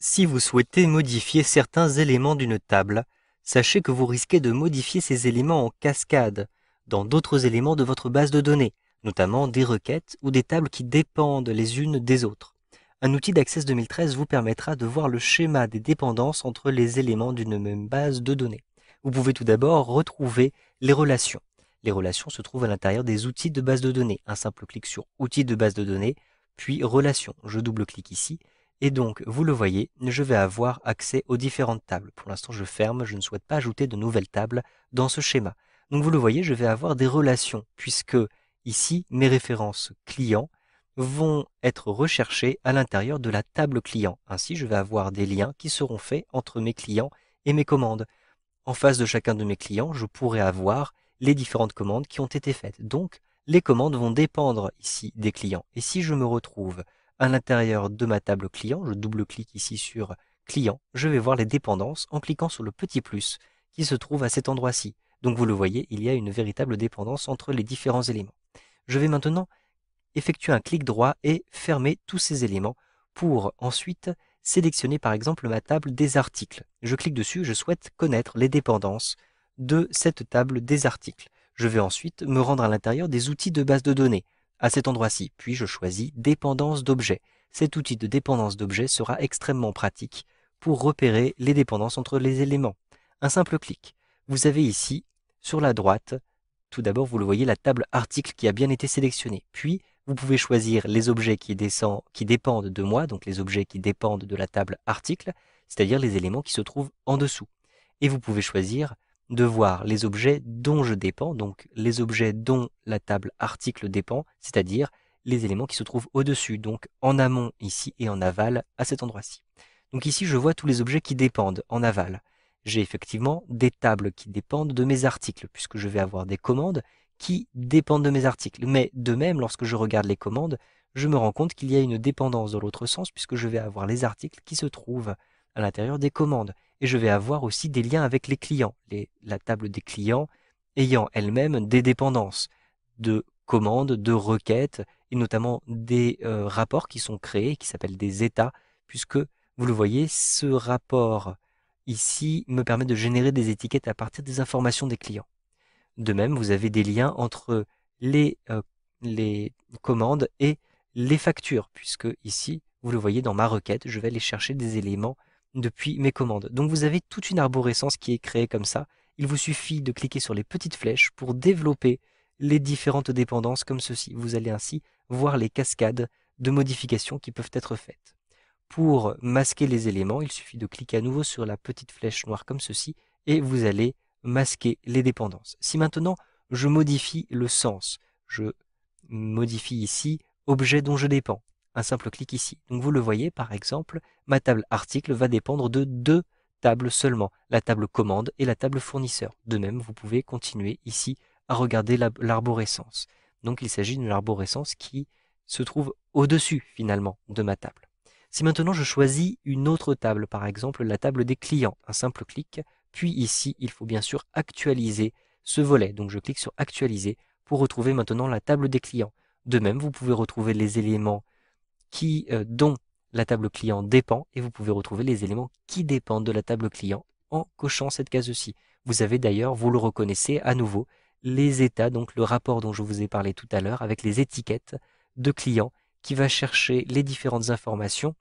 Si vous souhaitez modifier certains éléments d'une table, sachez que vous risquez de modifier ces éléments en cascade dans d'autres éléments de votre base de données, notamment des requêtes ou des tables qui dépendent les unes des autres. Un outil d'Access 2013 vous permettra de voir le schéma des dépendances entre les éléments d'une même base de données. Vous pouvez tout d'abord retrouver les relations. Les relations se trouvent à l'intérieur des outils de base de données. Un simple clic sur Outils de base de données, puis Relations. Je double-clique ici et donc, vous le voyez, je vais avoir accès aux différentes tables. Pour l'instant, je ferme, je ne souhaite pas ajouter de nouvelles tables dans ce schéma. Donc vous le voyez, je vais avoir des relations, puisque ici, mes références clients vont être recherchées à l'intérieur de la table client. Ainsi, je vais avoir des liens qui seront faits entre mes clients et mes commandes. En face de chacun de mes clients, je pourrais avoir les différentes commandes qui ont été faites. Donc, les commandes vont dépendre ici des clients. Et si je me retrouve à l'intérieur de ma table client, je double-clique ici sur client, je vais voir les dépendances en cliquant sur le petit plus qui se trouve à cet endroit-ci. Donc vous le voyez, il y a une véritable dépendance entre les différents éléments. Je vais maintenant effectuer un clic droit et fermer tous ces éléments pour ensuite sélectionner par exemple ma table des articles. Je clique dessus, je souhaite connaître les dépendances de cette table des articles. Je vais ensuite me rendre à l'intérieur des outils de base de données à cet endroit-ci, puis je choisis dépendance d'objets. Cet outil de dépendance d'objets sera extrêmement pratique pour repérer les dépendances entre les éléments. Un simple clic. Vous avez ici, sur la droite, tout d'abord vous le voyez, la table article qui a bien été sélectionnée. Puis vous pouvez choisir les objets qui dépendent de moi, donc les objets qui dépendent de la table article, c'est-à-dire les éléments qui se trouvent en dessous. Et vous pouvez choisir de voir les objets dont je dépends, donc les objets dont la table article dépend, c'est-à-dire les éléments qui se trouvent au-dessus, donc en amont ici et en aval à cet endroit-ci. Donc ici, je vois tous les objets qui dépendent en aval. J'ai effectivement des tables qui dépendent de mes articles, puisque je vais avoir des commandes qui dépendent de mes articles. Mais de même, lorsque je regarde les commandes, je me rends compte qu'il y a une dépendance dans l'autre sens, puisque je vais avoir les articles qui se trouvent à l'intérieur des commandes. Et je vais avoir aussi des liens avec les clients, la table des clients ayant elle-même des dépendances de commandes, de requêtes, et notamment des rapports qui sont créés, qui s'appellent des états, puisque, vous le voyez, ce rapport ici me permet de générer des étiquettes à partir des informations des clients. De même, vous avez des liens entre les commandes et les factures, puisque ici, vous le voyez dans ma requête, je vais aller chercher des éléments depuis mes commandes. Donc vous avez toute une arborescence qui est créée comme ça. Il vous suffit de cliquer sur les petites flèches pour développer les différentes dépendances comme ceci. Vous allez ainsi voir les cascades de modifications qui peuvent être faites. Pour masquer les éléments, il suffit de cliquer à nouveau sur la petite flèche noire comme ceci et vous allez masquer les dépendances. Si maintenant je modifie le sens, je modifie ici objet dont je dépends, un simple clic ici. Donc vous le voyez par exemple, ma table article va dépendre de deux tables seulement, la table commande et la table fournisseur. De même, vous pouvez continuer ici à regarder l'arborescence. Donc il s'agit d'une arborescence qui se trouve au-dessus finalement de ma table. Si maintenant je choisis une autre table, par exemple la table des clients, un simple clic, puis ici il faut bien sûr actualiser ce volet. Donc je clique sur actualiser pour retrouver maintenant la table des clients. De même, vous pouvez retrouver les éléments dont la table client dépend et vous pouvez retrouver les éléments qui dépendent de la table client en cochant cette case-ci. Vous avez d'ailleurs, vous le reconnaissez à nouveau, les états, donc le rapport dont je vous ai parlé tout à l'heure avec les étiquettes de clients qui va chercher les différentes informations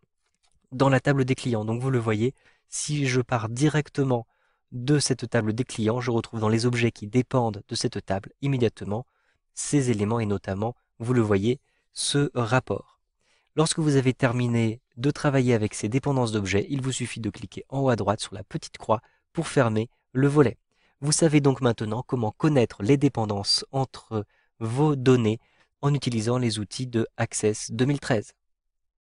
dans la table des clients. Donc vous le voyez, si je pars directement de cette table des clients, je retrouve dans les objets qui dépendent de cette table immédiatement ces éléments et notamment, vous le voyez, ce rapport. Lorsque vous avez terminé de travailler avec ces dépendances d'objets, il vous suffit de cliquer en haut à droite sur la petite croix pour fermer le volet. Vous savez donc maintenant comment connaître les dépendances entre vos données en utilisant les outils de Access 2013.